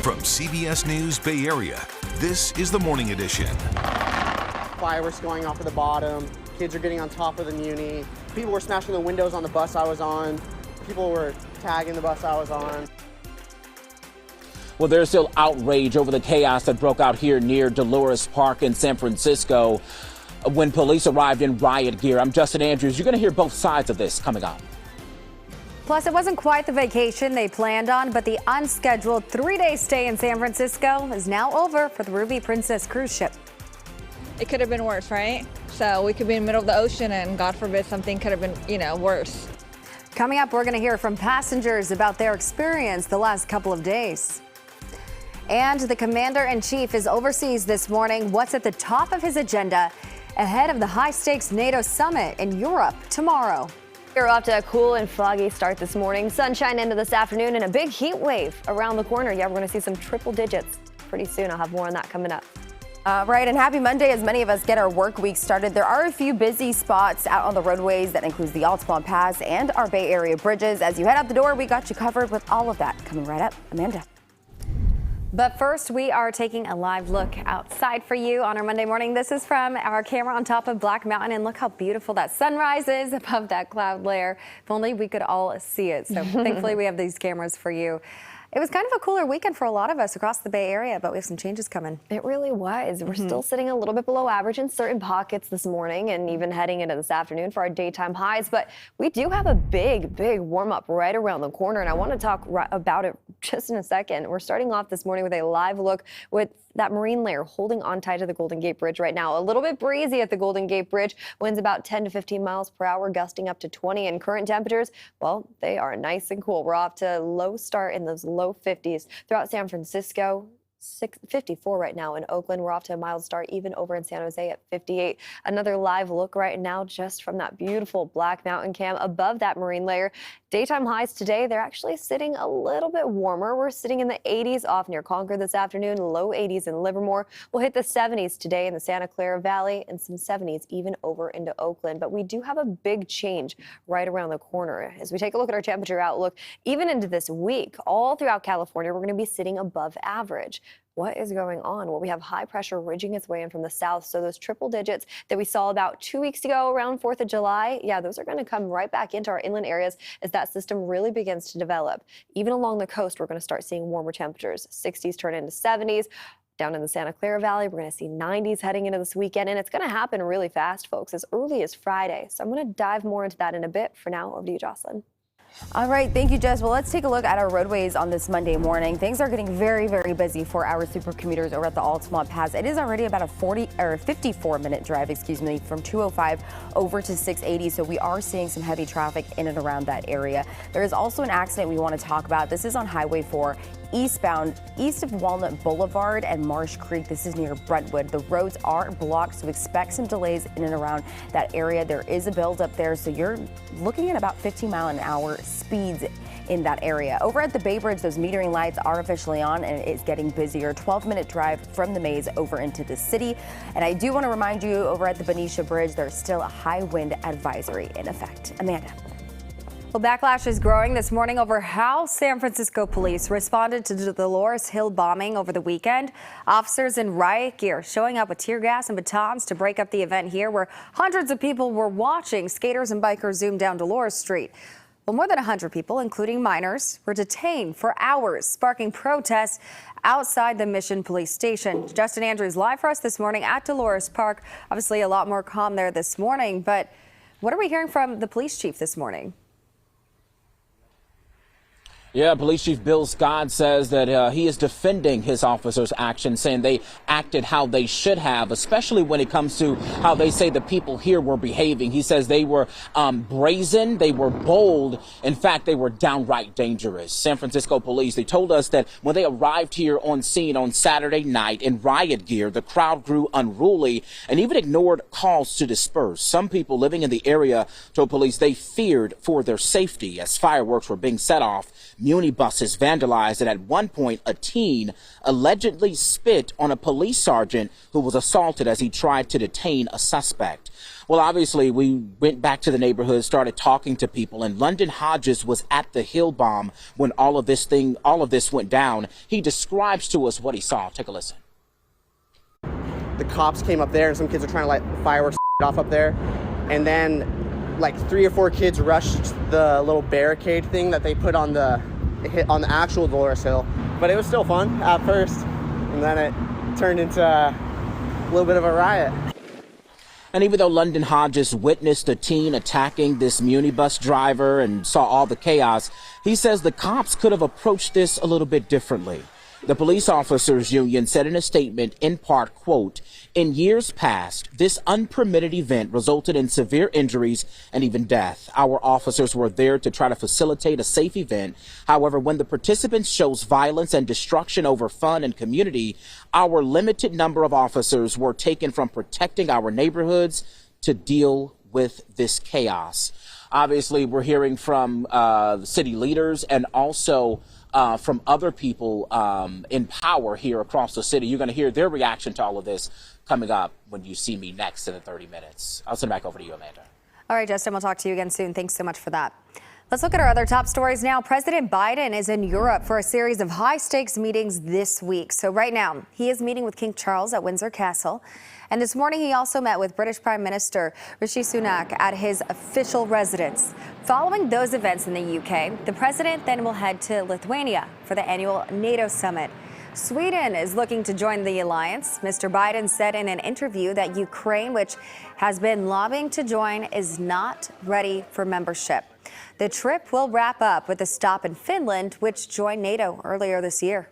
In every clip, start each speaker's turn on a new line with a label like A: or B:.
A: From CBS News Bay Area, this is the Morning Edition.
B: Fireworks going off at the bottom. Kids are getting on top of the Muni. People were smashing the windows on the bus I was on. People were tagging the bus I was on.
C: Well, there's still outrage over the chaos that broke out here near Dolores Park in San Francisco when police arrived in riot gear. I'm Justin Andrews. You're going to hear both sides of this coming up.
D: Plus, it wasn't quite the vacation they planned on, but the unscheduled 3-day stay in San Francisco is now over for the Ruby Princess cruise ship.
E: It could have been worse, right? So we could be in the middle of the ocean and God forbid something could have been, worse.
D: Coming up, we're going to hear from passengers about their experience the last couple of days. And the commander-in-chief is overseas this morning. What's at the top of his agenda ahead of the high-stakes NATO summit in Europe tomorrow?
F: We're off to a cool and foggy start this morning. Sunshine into this afternoon and a big heat wave around the corner. Yeah, we're going to see some triple digits pretty soon. I'll have more on that coming up.
G: Right, and happy Monday as many of us get our work week started. There are a few busy spots out on the roadways that includes the Altamont Pass and our Bay Area bridges. As you head out the door, we got you covered with all of that. Coming right up, Amanda.
D: But first, we are taking a live look outside for you on our Monday morning. This is from our camera on top of Black Mountain, and look how beautiful that sunrise is above that cloud layer. If only we could all see it. So thankfully, we have these cameras for you. It was kind of a cooler weekend for a lot of us across the Bay Area, but we have some changes coming.
F: It really was. We're still sitting a little bit below average in certain pockets this morning and even heading into this afternoon for our daytime highs. But we do have a big warm up right around the corner, and I want to talk about it just in a second. We're starting off this morning with a live look with that marine layer holding on tight to the Golden Gate Bridge right now. A little bit breezy at the Golden Gate Bridge. Winds about 10 to 15 miles per hour, gusting up to 20. And current temperatures, well, they are nice and cool. We're off to a low start in those low 50s throughout San Francisco. 54 right now in Oakland. We're off to a mild start even over in San Jose at 58. Another live look right now just from that beautiful Black Mountain cam above that marine layer. Daytime highs today, they're actually sitting a little bit warmer. We're sitting in the 80s off near Concord this afternoon, low 80s in Livermore. We'll hit the 70s today in the Santa Clara Valley and some 70s even over into Oakland. But we do have a big change right around the corner. As we take a look at our temperature outlook, even into this week, all throughout California, we're going to be sitting above average. What is going on? Well, we have high pressure ridging its way in from the south. So those triple digits that we saw about 2 weeks ago around 4th of July, yeah, those are going to come right back into our inland areas as that system really begins to develop. Even along the coast, we're going to start seeing warmer temperatures. 60s turn into 70s. Down in the Santa Clara Valley, we're going to see 90s heading into this weekend. And it's going to happen really fast, folks, as early as Friday. So I'm going to dive more into that in a bit. For now, over to you, Jocelyn.
G: All right, thank you, Jess. Well, let's take a look at our roadways on this Monday morning. Things are getting very busy for our super commuters over at the Altamont Pass. It is already about a 54-minute drive, from 205 over to 680. So we are seeing some heavy traffic in and around that area. There is also an accident we want to talk about. This is on Highway 4. Eastbound, east of Walnut Boulevard and Marsh Creek. This is near Brentwood. The roads are blocked, so expect some delays in and around that area. There is a buildup there, so you're looking at about 15-mile-an-hour speeds in that area. Over at the Bay Bridge, those metering lights are officially on, and it's getting busier. 12-minute drive from the maze over into the city. And I do want to remind you, over at the Benicia Bridge, there's still a high wind advisory in effect. Amanda.
D: Well, backlash is growing this morning over how San Francisco police responded to the Dolores Hill bombing over the weekend. Officers in riot gear showing up with tear gas and batons to break up the event here, where hundreds of people were watching skaters and bikers zoom down Dolores Street. Well, more than 100 people, including minors, were detained for hours, sparking protests outside the Mission Police Station. Justin Andrews live for us this morning at Dolores Park. Obviously, a lot more calm there this morning, but what are we hearing from the police chief this morning?
C: Yeah, Police Chief Bill Scott says that he is defending his officers' actions, saying they acted how they should have, especially when it comes to how they say the people here were behaving. He says they were brazen, they were bold. In fact, they were downright dangerous. San Francisco police, they told us that when they arrived here on scene on Saturday night in riot gear, the crowd grew unruly and even ignored calls to disperse. Some people living in the area told police they feared for their safety as fireworks were being set off. Muni buses vandalized, and at one point a teen allegedly spit on a police sergeant who was assaulted as he tried to detain a suspect. Well, obviously, we went back to the neighborhood, started talking to people, and London Hodges was at the Hill bomb when all of this went down. He describes to us what he saw. Take a listen.
B: The cops came up there and some kids were trying to light fireworks off up there. And then like 3 or 4 kids rushed the little barricade thing that they put on the actual Dolores Hill. But it was still fun at first. And then it turned into a little bit of a riot.
C: And even though London Hodges witnessed a teen attacking this Muni bus driver and saw all the chaos, he says the cops could have approached this a little bit differently. The police officers union said in a statement, in part, quote, "In years past, this unpermitted event resulted in severe injuries and even death. Our officers were there to try to facilitate a safe event. However, when the participants chose violence and destruction over fun and community, our limited number of officers were taken from protecting our neighborhoods to deal with this chaos." Obviously, we're hearing from city leaders and also from other people in power here across the city. You're going to hear their reaction to all of this coming up when you see me next in the 30 minutes. I'll send it back over to you, Amanda.
D: All right, Justin, we'll talk to you again soon. Thanks so much for that. Let's look at our other top stories now. President Biden is in Europe for a series of high-stakes meetings this week. So right now, he is meeting with King Charles at Windsor Castle. And this morning, he also met with British Prime Minister Rishi Sunak at his official residence. Following those events in the UK, the president then will head to Lithuania for the annual NATO summit. Sweden is looking to join the alliance. Mr. Biden said in an interview that Ukraine, which has been lobbying to join, is not ready for membership. The trip will wrap up with a stop in Finland, which joined NATO earlier this year.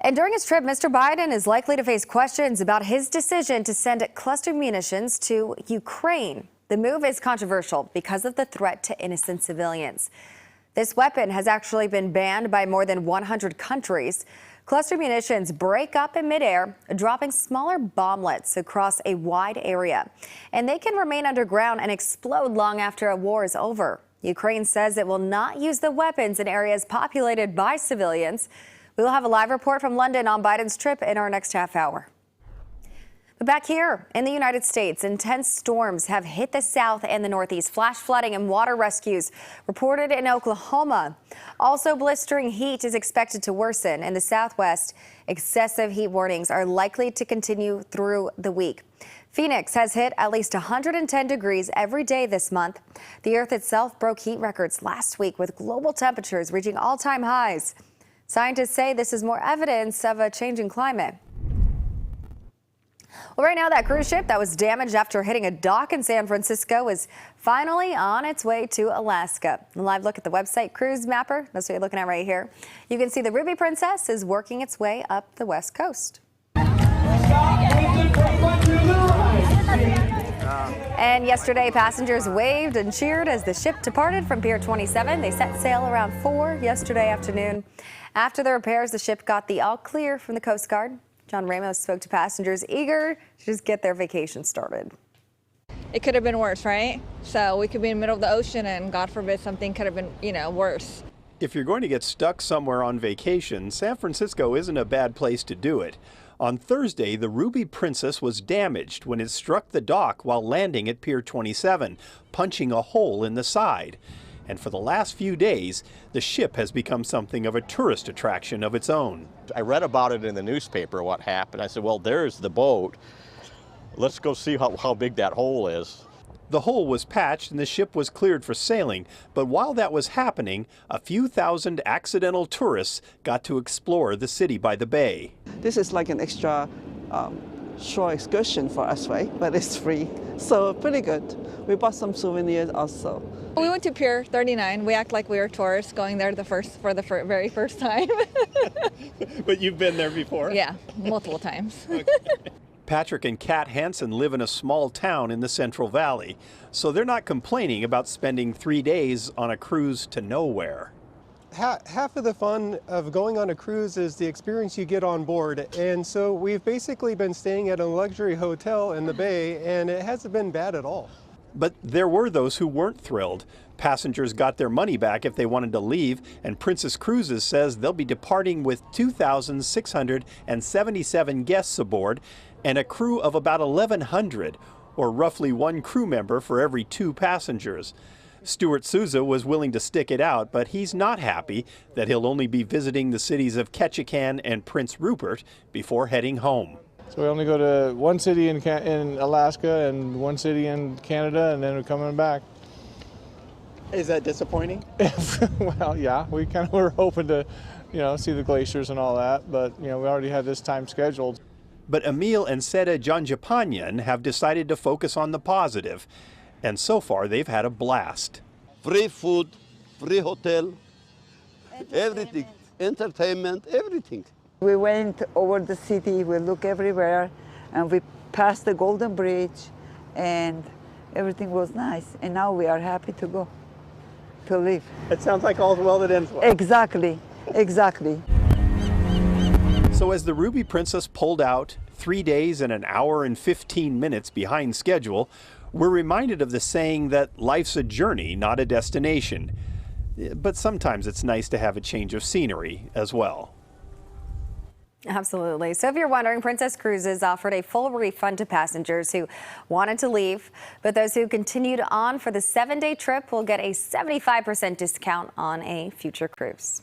D: And during his trip, Mr. Biden is likely to face questions about his decision to send cluster munitions to Ukraine. The move is controversial because of the threat to innocent civilians. This weapon has actually been banned by more than 100 countries. Cluster munitions break up in midair, dropping smaller bomblets across a wide area. And they can remain underground and explode long after a war is over. Ukraine says it will not use the weapons in areas populated by civilians. We will have a live report from London on Biden's trip in our next half hour. But back here in the United States, intense storms have hit the south and the northeast. Flash flooding and water rescues reported in Oklahoma. Also, blistering heat is expected to worsen in the southwest. Excessive heat warnings are likely to continue through the week. Phoenix has hit at least 110 degrees every day this month. The Earth itself broke heat records last week with global temperatures reaching all-time highs. Scientists say this is more evidence of a changing climate. Well, right now, that cruise ship that was damaged after hitting a dock in San Francisco is finally on its way to Alaska. A live look at the website Cruise Mapper. That's what you're looking at right here. You can see the Ruby Princess is working its way up the west coast. And yesterday, passengers waved and cheered as the ship departed from Pier 27. They set sail around 4 yesterday afternoon. After the repairs, the ship got the all clear from the Coast Guard. John Ramos spoke to passengers eager to just get their vacation started.
E: It could have been worse, right? So we could be in the middle of the ocean and God forbid something could have been, worse.
H: If you're going to get stuck somewhere on vacation, San Francisco isn't a bad place to do it. On Thursday, the Ruby Princess was damaged when it struck the dock while landing at Pier 27, punching a hole in the side. And for the last few days, the ship has become something of a tourist attraction of its own.
I: I read about it in the newspaper, what happened. I said, well, there's the boat. Let's go see how big that hole is.
H: The hole was patched and the ship was cleared for sailing, but while that was happening, a few thousand accidental tourists got to explore the city by the bay.
J: This is like an extra shore excursion for us, right? But it's free, so pretty good. We bought some souvenirs also.
E: We went to Pier 39. We act like we were tourists going there for the very first time.
H: But you've been there before?
E: Yeah, multiple times.
H: Okay. Patrick and Kat Hansen live in a small town in the Central Valley, so they're not complaining about spending 3 days on a cruise to nowhere.
K: Half of the fun of going on a cruise is the experience you get on board, and so we've basically been staying at a luxury hotel in the bay, and it hasn't been bad at all.
H: But there were those who weren't thrilled. Passengers got their money back if they wanted to leave, and Princess Cruises says they'll be departing with 2,677 guests aboard and a crew of about 1,100, or roughly one crew member for every 2 passengers. Stuart Souza was willing to stick it out, but he's not happy that he'll only be visiting the cities of Ketchikan and Prince Rupert before heading home.
L: So we only go to one city in Alaska and one city in Canada, and then we're coming back.
B: Is that disappointing?
L: Well, yeah, we kind of were hoping to, see the glaciers and all that, but, we already had this time scheduled.
H: But Emil and Seda Janjapanyan have decided to focus on the positive, and so far they've had a blast.
M: Free food, free hotel, everything, entertainment, everything.
N: We went over the city, we looked everywhere, and we passed the Golden Bridge, and everything was nice. And now we are happy to go, to leave.
B: It sounds like all's well that ends well.
N: Exactly, exactly.
H: So as the Ruby Princess pulled out 3 days and an hour and 15 minutes behind schedule, we're reminded of the saying that life's a journey, not a destination. But sometimes it's nice to have a change of scenery as well.
D: Absolutely. So if you're wondering, Princess Cruises offered a full refund to passengers who wanted to leave, but those who continued on for the 7-day trip will get a 75% discount on a future cruise.